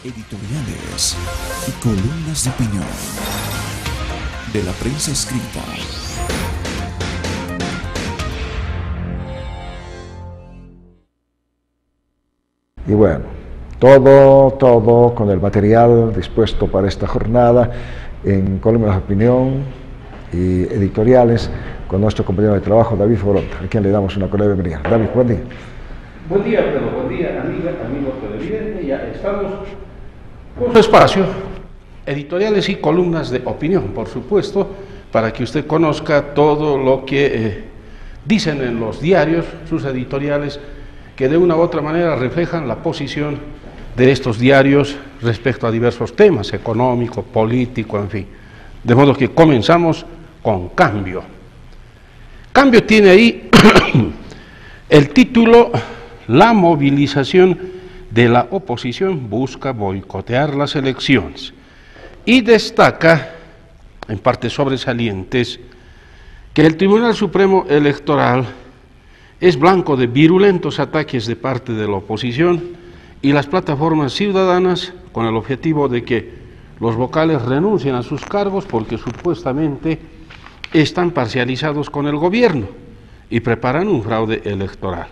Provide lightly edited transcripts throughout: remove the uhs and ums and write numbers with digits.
editoriales y columnas de opinión de la prensa escrita. Y bueno, todo con el material dispuesto para esta jornada en columnas de opinión y editoriales con nuestro compañero de trabajo, David Foronta, a quien le damos una cordial bienvenida. David, buen día. Buen día, Pedro. Buen día, amigos televidentes. Ya estamos con su espacio, editoriales y columnas de opinión, por supuesto, para que usted conozca todo lo que dicen en los diarios, sus editoriales, que de una u otra manera reflejan la posición de estos diarios respecto a diversos temas, económico, político, en fin. De modo que comenzamos con Cambio. Cambio tiene ahí el título: La movilización de la oposición busca boicotear las elecciones, y destaca, en partes sobresalientes, que el Tribunal Supremo Electoral es blanco de virulentos ataques de parte de la oposición y las plataformas ciudadanas, con el objetivo de que los vocales renuncien a sus cargos porque supuestamente están parcializados con el gobierno y preparan un fraude electoral.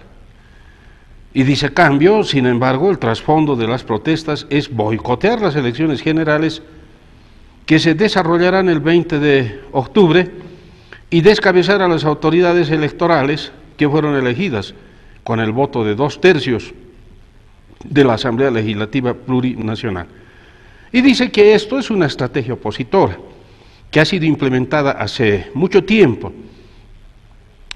Y dice Cambio, sin embargo, el trasfondo de las protestas es boicotear las elecciones generales que se desarrollarán el 20 de octubre y descabezar a las autoridades electorales que fueron elegidas con el voto de 2/3 de la Asamblea Legislativa Plurinacional. Y dice que esto es una estrategia opositora que ha sido implementada hace mucho tiempo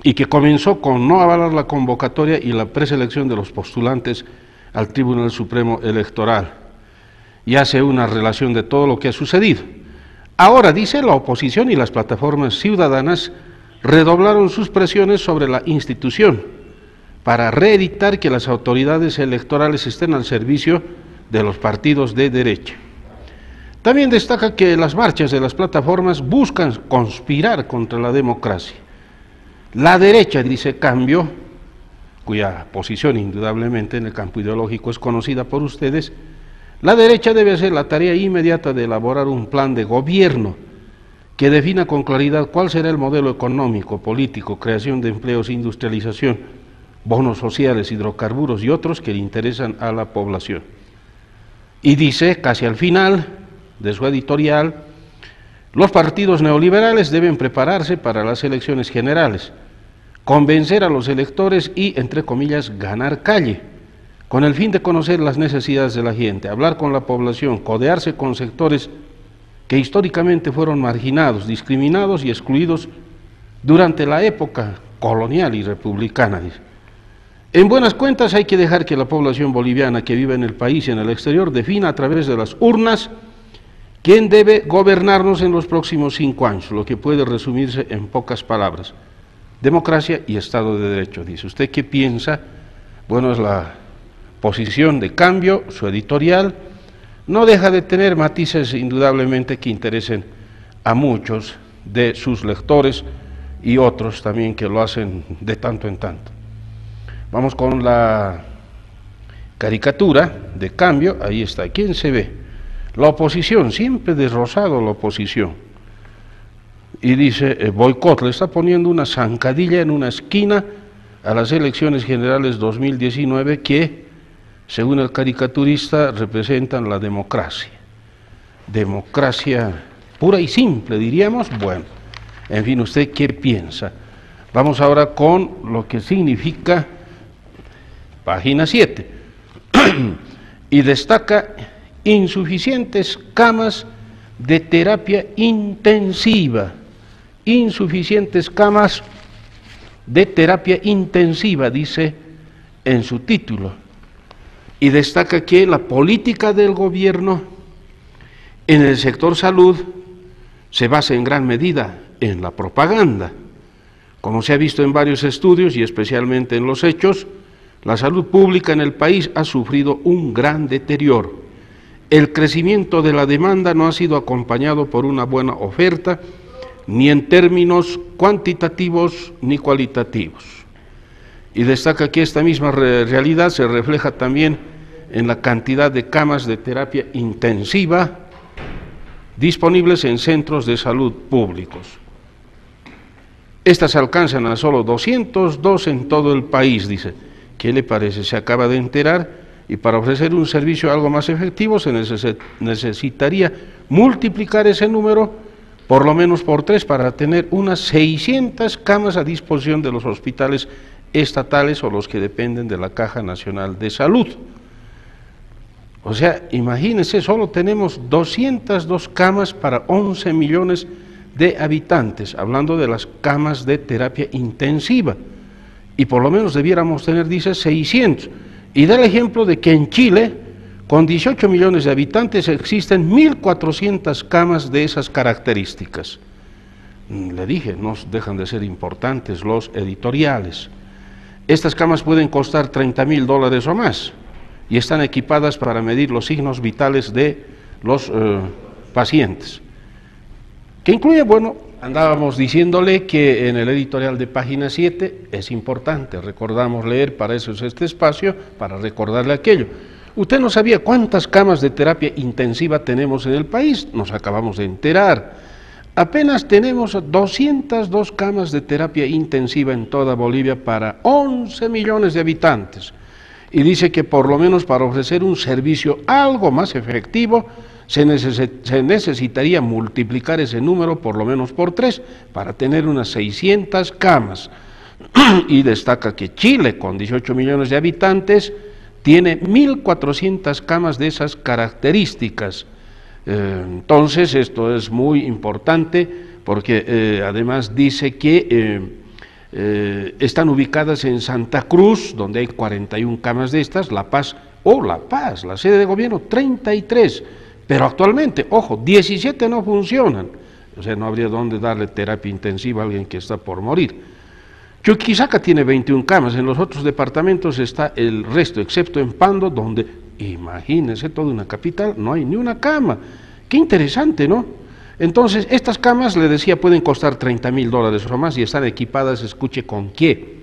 y que comenzó con no avalar la convocatoria y la preselección de los postulantes al Tribunal Supremo Electoral, y hace una relación de todo lo que ha sucedido. Ahora, dice, la oposición y las plataformas ciudadanas redoblaron sus presiones sobre la institución para reeditar que las autoridades electorales estén al servicio de los partidos de derecha. También destaca que las marchas de las plataformas buscan conspirar contra la democracia. La derecha, dice Cambio, cuya posición indudablemente en el campo ideológico es conocida por ustedes, la derecha debe hacer la tarea inmediata de elaborar un plan de gobierno que defina con claridad cuál será el modelo económico, político, creación de empleos, industrialización, bonos sociales, hidrocarburos y otros que le interesan a la población. Y dice, casi al final de su editorial, los partidos neoliberales deben prepararse para las elecciones generales, convencer a los electores y, entre comillas, ganar calle, con el fin de conocer las necesidades de la gente, hablar con la población, codearse con sectores que históricamente fueron marginados, discriminados y excluidos durante la época colonial y republicana, dice. En buenas cuentas, hay que dejar que la población boliviana que vive en el país y en el exterior defina a través de las urnas quién debe gobernarnos en los próximos 5 años, lo que puede resumirse en pocas palabras: democracia y Estado de Derecho. Dice, ¿usted qué piensa? Bueno, es la posición de Cambio, su editorial. No deja de tener matices indudablemente que interesen a muchos de sus lectores y otros también que lo hacen de tanto en tanto. Vamos con la caricatura de Cambio. Ahí está. ¿Quién se ve? La oposición, siempre de rosado la oposición. Y dice, boicot, le está poniendo una zancadilla en una esquina a las elecciones generales 2019 que, según el caricaturista, representan la democracia. Democracia pura y simple, diríamos. Bueno, en fin, ¿usted qué piensa? Vamos ahora con lo que significa página 7. Y destaca insuficientes camas de terapia intensiva. Insuficientes camas de terapia intensiva, dice en su título. Y destaca que la política del gobierno en el sector salud se basa en gran medida en la propaganda. Como se ha visto en varios estudios y especialmente en los hechos, la salud pública en el país ha sufrido un gran deterioro. El crecimiento de la demanda no ha sido acompañado por una buena oferta, ni en términos cuantitativos ni cualitativos. Y destaca que esta misma realidad se refleja también en la cantidad de camas de terapia intensiva disponibles en centros de salud públicos. Estas alcanzan a solo 202 en todo el país, dice. ¿Qué le parece? Se acaba de enterar, y para ofrecer un servicio algo más efectivo se necesitaría multiplicar ese número por lo menos por 3 para tener unas 600 camas a disposición de los hospitales estatales o los que dependen de la Caja Nacional de Salud. O sea, imagínense, solo tenemos 202 camas para 11 millones de habitantes, hablando de las camas de terapia intensiva, y por lo menos debiéramos tener, dice, 600, y da el ejemplo de que en Chile, con 18 millones de habitantes, existen 1.400 camas de esas características. Le dije, no dejan de ser importantes los editoriales. Estas camas pueden costar $30.000 o más, y están equipadas para medir los signos vitales de los pacientes. Que incluye, bueno, andábamos diciéndole que en el editorial de página 7 es importante, recordamos leer, para eso es este espacio, para recordarle aquello. Usted no sabía cuántas camas de terapia intensiva tenemos en el país, nos acabamos de enterar. Apenas tenemos 202 camas de terapia intensiva en toda Bolivia para 11 millones de habitantes. Y dice que por lo menos para ofrecer un servicio algo más efectivo se necesitaría multiplicar ese número por lo menos por 3 para tener unas 600 camas. Y destaca que Chile, con 18 millones de habitantes, tiene 1.400 camas de esas características. Entonces esto es muy importante porque además dice que están ubicadas en Santa Cruz, donde hay 41 camas de estas, La Paz, la sede de gobierno, 33, pero actualmente, ojo, 17 no funcionan, o sea, no habría dónde darle terapia intensiva a alguien que está por morir. Chuquisaca tiene 21 camas, en los otros departamentos está el resto, excepto en Pando, donde, imagínense, toda una capital, no hay ni una cama. Qué interesante, ¿no? Entonces, estas camas, le decía, pueden costar $30.000 o más y están equipadas, escuche con qué,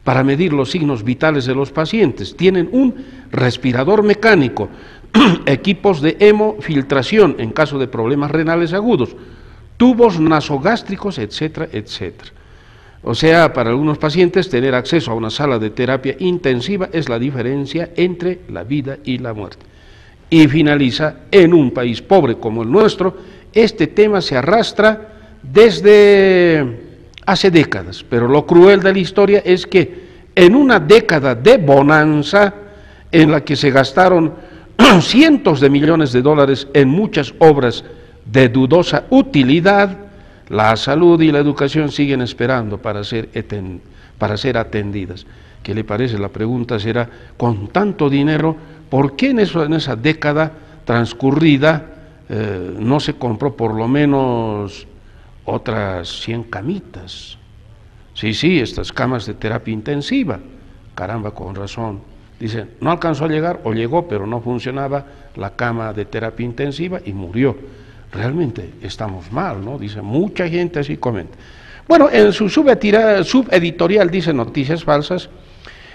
para medir los signos vitales de los pacientes. Tienen un respirador mecánico, equipos de hemofiltración en caso de problemas renales agudos, tubos nasogástricos, etcétera, etcétera. O sea, para algunos pacientes tener acceso a una sala de terapia intensiva es la diferencia entre la vida y la muerte. Y finaliza, en un país pobre como el nuestro, este tema se arrastra desde hace décadas, pero lo cruel de la historia es que en una década de bonanza, en la que se gastaron cientos de millones de dólares en muchas obras de dudosa utilidad, la salud y la educación siguen esperando para ser atendidas. ¿Qué le parece? La pregunta será, con tanto dinero, ¿por qué en esa década transcurrida no se compró por lo menos otras 100 camitas? Sí, estas camas de terapia intensiva, caramba, con razón. Dice, no alcanzó a llegar, o llegó, pero no funcionaba la cama de terapia intensiva y murió. Realmente estamos mal, ¿no? Dice, mucha gente así comenta. Bueno, en su subeditorial dice noticias falsas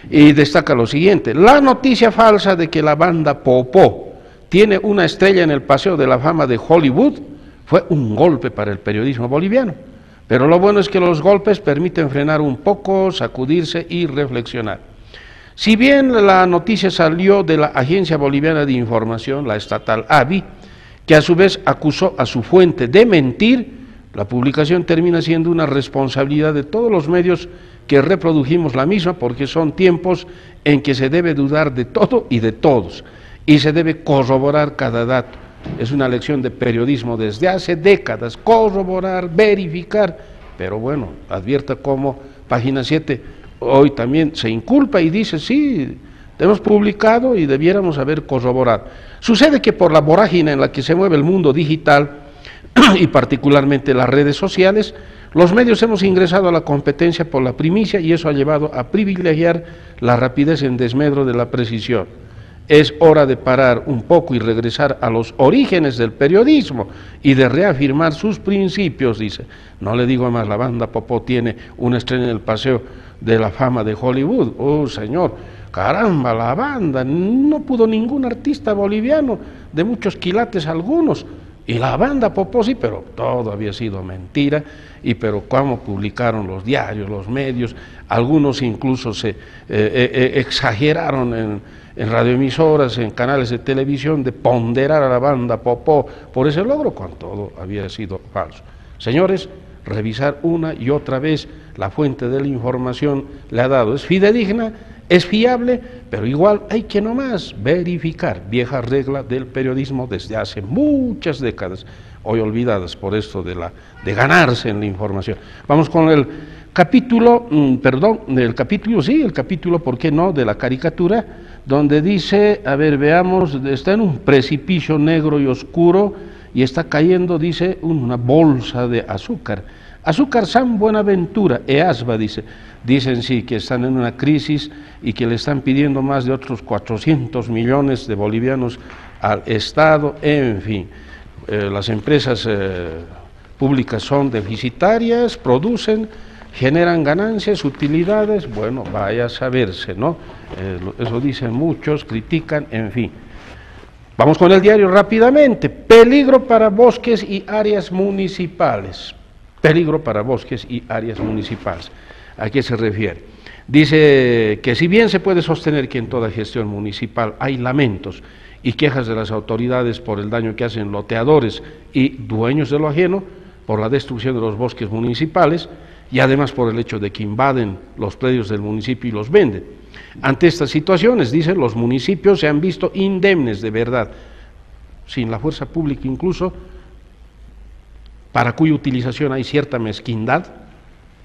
y destaca lo siguiente: la noticia falsa de que la banda Popó tiene una estrella en el Paseo de la Fama de Hollywood fue un golpe para el periodismo boliviano, pero lo bueno es que los golpes permiten frenar un poco, sacudirse y reflexionar. Si bien la noticia salió de la Agencia Boliviana de Información, la estatal ABI, que a su vez acusó a su fuente de mentir, la publicación termina siendo una responsabilidad de todos los medios que reprodujimos la misma, porque son tiempos en que se debe dudar de todo y de todos, y se debe corroborar cada dato. Es una lección de periodismo desde hace décadas, corroborar, verificar, pero bueno, advierta cómo Página 7 hoy también se inculpa y dice, sí, hemos publicado y debiéramos haber corroborado. Sucede que por la vorágine en la que se mueve el mundo digital, y particularmente las redes sociales, los medios hemos ingresado a la competencia por la primicia y eso ha llevado a privilegiar la rapidez en desmedro de la precisión. Es hora de parar un poco y regresar a los orígenes del periodismo y de reafirmar sus principios, dice. No le digo más, la banda Popó tiene una estrella en el Paseo de la Fama de Hollywood. Oh, señor, caramba, la banda, no pudo ningún artista boliviano, de muchos quilates algunos, y la banda Popó sí, pero todo había sido mentira, pero cómo publicaron los diarios, los medios, algunos incluso se exageraron en radioemisoras, en canales de televisión, de ponderar a la banda Popó por ese logro, cuando todo había sido falso. Señores, revisar una y otra vez la fuente de la información le ha dado, es fidedigna, es fiable, pero igual hay que nomás verificar, vieja regla del periodismo desde hace muchas décadas, hoy olvidadas por esto de ganarse en la información. Vamos con el capítulo, el capítulo, ¿por qué no?, de la caricatura, donde dice, a ver, veamos, está en un precipicio negro y oscuro, y está cayendo, dice, una bolsa de azúcar. Azúcar San Buenaventura, EASBA, dicen sí, que están en una crisis y que le están pidiendo más de otros 400 millones de bolivianos al Estado, en fin. Las empresas públicas son deficitarias, producen, generan ganancias, utilidades, bueno, vaya a saberse, ¿no? Eso dicen muchos, critican, en fin. Vamos con el diario rápidamente. Peligro para bosques y áreas municipales. Peligro para bosques y áreas municipales. ¿A qué se refiere? Dice que si bien se puede sostener que en toda gestión municipal hay lamentos y quejas de las autoridades por el daño que hacen loteadores y dueños de lo ajeno, por la destrucción de los bosques municipales y además por el hecho de que invaden los predios del municipio y los venden. Ante estas situaciones, dicen, los municipios se han visto indemnes de verdad, sin la fuerza pública incluso, para cuya utilización hay cierta mezquindad,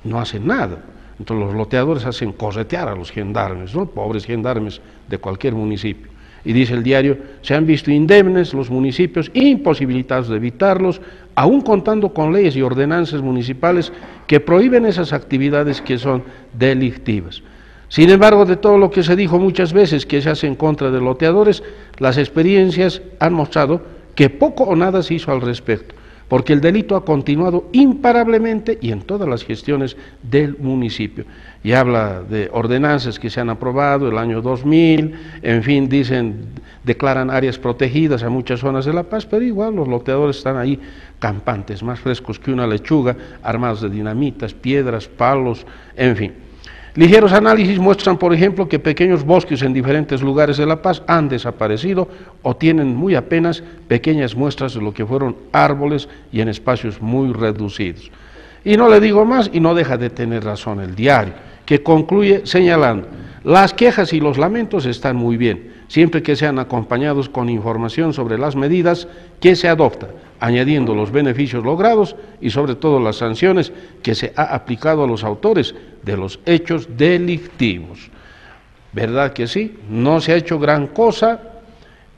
no hacen nada. Entonces los loteadores hacen corretear a los gendarmes, ¿no?, pobres gendarmes de cualquier municipio. Y dice el diario, se han visto indemnes los municipios, imposibilitados de evitarlos, aún contando con leyes y ordenanzas municipales que prohíben esas actividades que son delictivas. Sin embargo, de todo lo que se dijo muchas veces que se hace en contra de loteadores, las experiencias han mostrado que poco o nada se hizo al respecto, porque el delito ha continuado imparablemente y en todas las gestiones del municipio. Y habla de ordenanzas que se han aprobado el año 2000, en fin, dicen, declaran áreas protegidas a muchas zonas de La Paz, pero igual los loteadores están ahí campantes, más frescos que una lechuga, armados de dinamitas, piedras, palos, en fin. Ligeros análisis muestran, por ejemplo, que pequeños bosques en diferentes lugares de La Paz han desaparecido o tienen muy apenas pequeñas muestras de lo que fueron árboles y en espacios muy reducidos. Y no le digo más, y no deja de tener razón el diario, que concluye señalando, las quejas y los lamentos están muy bien, siempre que sean acompañados con información sobre las medidas que se adoptan, añadiendo los beneficios logrados y sobre todo las sanciones que se ha aplicado a los autores de los hechos delictivos. ¿Verdad que sí? No se ha hecho gran cosa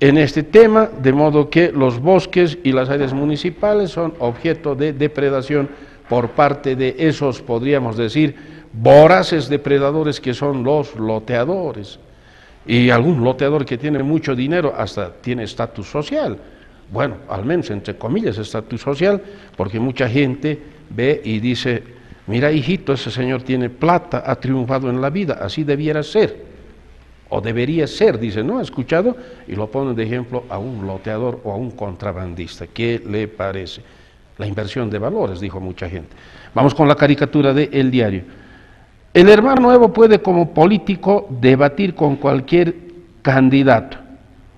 en este tema, de modo que los bosques y las áreas municipales son objeto de depredación por parte de esos, podríamos decir, voraces depredadores que son los loteadores. Y algún loteador que tiene mucho dinero hasta tiene estatus social. Bueno, al menos entre comillas estatus social, porque mucha gente ve y dice, mira hijito, ese señor tiene plata, ha triunfado en la vida, así debiera ser, o debería ser, dice, ¿no? ¿Ha escuchado? Y lo ponen de ejemplo a un loteador o a un contrabandista. ¿Qué le parece? La inversión de valores, dijo mucha gente. Vamos con la caricatura de El Diario. El hermano Evo puede como político debatir con cualquier candidato.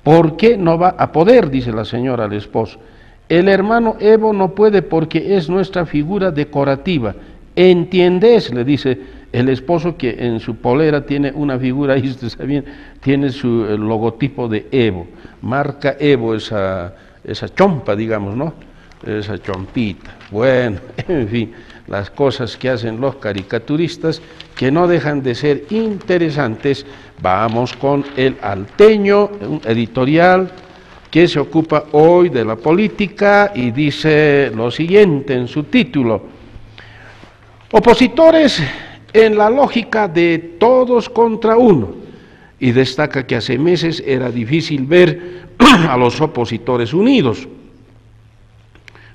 ¿Por qué no va a poder?, dice la señora al esposo. El hermano Evo no puede porque es nuestra figura decorativa. ¿Entiendes?, le dice el esposo, que en su polera tiene una figura, ahí usted sabe bien, tiene su logotipo de Evo, marca Evo, esa chompa, digamos, ¿no? Esa chompita. Bueno, en fin, las cosas que hacen los caricaturistas, que no dejan de ser interesantes. Vamos con El Alteño, un editorial que se ocupa hoy de la política y dice lo siguiente en su título: opositores en la lógica de todos contra uno, y destaca que hace meses era difícil ver a los opositores unidos.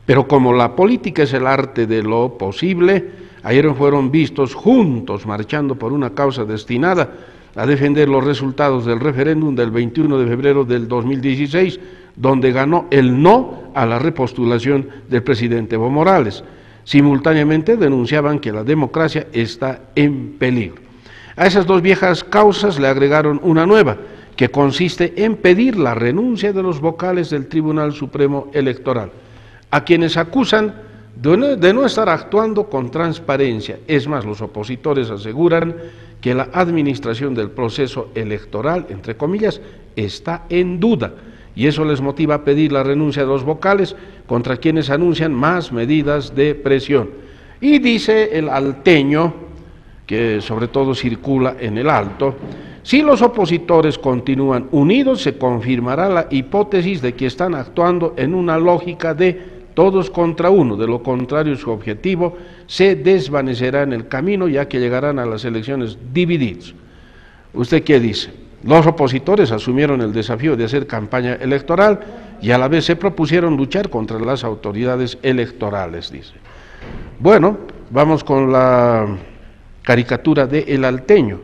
Pero como la política es el arte de lo posible, ayer fueron vistos juntos marchando por una causa destinada a defender los resultados del referéndum del 21 de febrero del 2016, donde ganó el no a la repostulación del presidente Evo Morales. Simultáneamente denunciaban que la democracia está en peligro. A esas dos viejas causas le agregaron una nueva, que consiste en pedir la renuncia de los vocales del Tribunal Supremo Electoral, a quienes acusan de no estar actuando con transparencia. Es más, los opositores aseguran que la administración del proceso electoral, entre comillas, está en duda, y eso les motiva a pedir la renuncia de los vocales, contra quienes anuncian más medidas de presión. Y dice el alteño, que sobre todo circula en el Alto, si los opositores continúan unidos, se confirmará la hipótesis de que están actuando en una lógica de todos contra uno, de lo contrario su objetivo se desvanecerá en el camino, ya que llegarán a las elecciones divididos. ¿Usted qué dice? Los opositores asumieron el desafío de hacer campaña electoral y a la vez se propusieron luchar contra las autoridades electorales, dice. Bueno, vamos con la caricatura de El Alteño,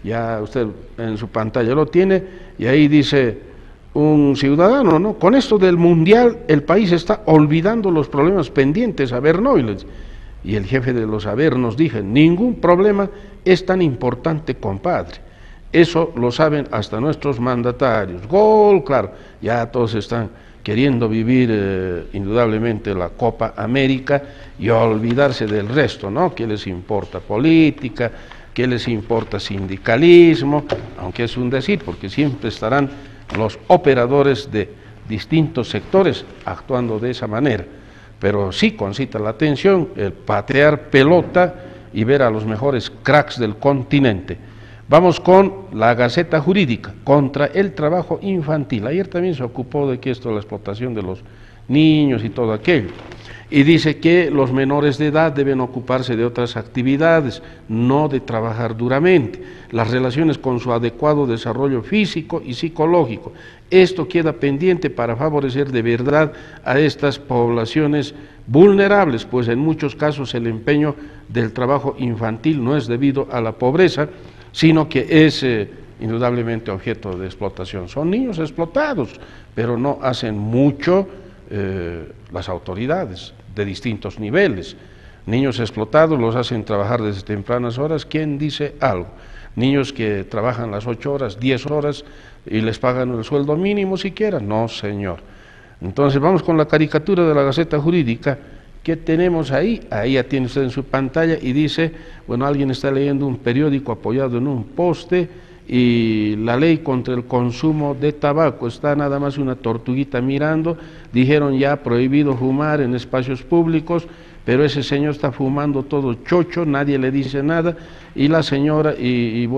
ya usted en su pantalla lo tiene, y ahí dice un ciudadano, ¿no? Con esto del mundial el país está olvidando los problemas pendientes, a ver, no, y el jefe de los haber nos dijo, ningún problema es tan importante, compadre, eso lo saben hasta nuestros mandatarios. Gol, claro, ya todos están queriendo vivir indudablemente la Copa América y olvidarse del resto, ¿no? ¿Qué les importa política? ¿Qué les importa sindicalismo? Aunque es un decir, porque siempre estarán los operadores de distintos sectores actuando de esa manera, pero sí concita la atención el patear pelota y ver a los mejores cracks del continente. Vamos con la Gaceta Jurídica contra el trabajo infantil. Ayer también se ocupó de que esto, la explotación de los niños y todo aquello, y dice que los menores de edad deben ocuparse de otras actividades, no de trabajar duramente, las relaciones con su adecuado desarrollo físico y psicológico. Esto queda pendiente para favorecer de verdad a estas poblaciones vulnerables, pues en muchos casos el empeño del trabajo infantil no es debido a la pobreza, sino que es indudablemente objeto de explotación. Son niños explotados, pero no hacen mucho las autoridades de distintos niveles. Niños explotados los hacen trabajar desde tempranas horas, ¿quién dice algo? Niños que trabajan las 8 horas, 10 horas y les pagan el sueldo mínimo siquiera, no señor. Entonces vamos con la caricatura de la Gaceta Jurídica. ¿Qué tenemos ahí? Ahí ya tiene usted en su pantalla y dice, bueno, alguien está leyendo un periódico apoyado en un poste y la ley contra el consumo de tabaco, está nada más una tortuguita mirando, dijeron ya prohibido fumar en espacios públicos, pero ese señor está fumando todo chocho, nadie le dice nada, y la señora y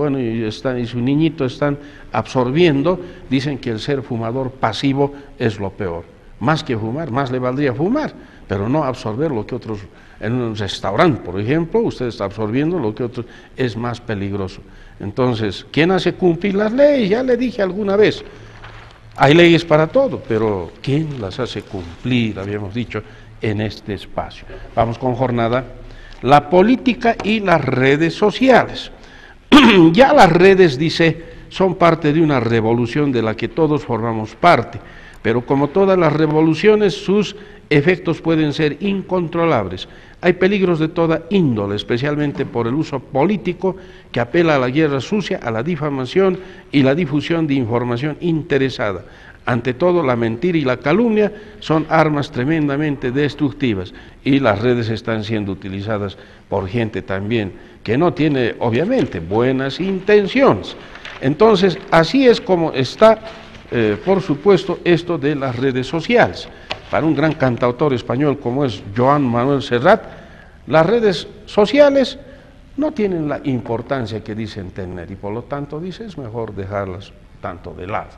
su niñito están absorbiendo, dicen que el ser fumador pasivo es lo peor, más que fumar, más le valdría fumar, pero no absorber lo que otros, en un restaurante, por ejemplo, usted está absorbiendo lo que otros, es más peligroso. Entonces, ¿quién hace cumplir las leyes? Ya le dije alguna vez, hay leyes para todo, pero ¿quién las hace cumplir? Habíamos dicho en este espacio. Vamos con jornada, la política y las redes sociales. Ya las redes, dice, son parte de una revolución de la que todos formamos parte, pero como todas las revoluciones, sus efectos pueden ser incontrolables. Hay peligros de toda índole, especialmente por el uso político que apela a la guerra sucia, a la difamación y la difusión de información interesada. Ante todo, la mentira y la calumnia son armas tremendamente destructivas y las redes están siendo utilizadas por gente también que no tiene, obviamente, buenas intenciones. Entonces, así es como está, por supuesto, esto de las redes sociales. Para un gran cantautor español como es Joan Manuel Serrat, las redes sociales no tienen la importancia que dicen tener y por lo tanto dice es mejor dejarlas tanto de lado.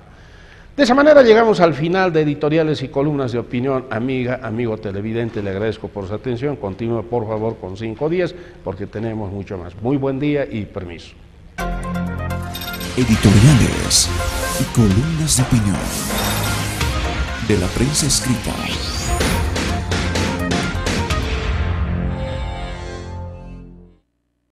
De esa manera llegamos al final de editoriales y columnas de opinión. Amiga, amigo televidente, le agradezco por su atención. Continúe por favor con 5 días porque tenemos mucho más. Muy buen día y permiso. Editoriales y columnas de opinión de la prensa escrita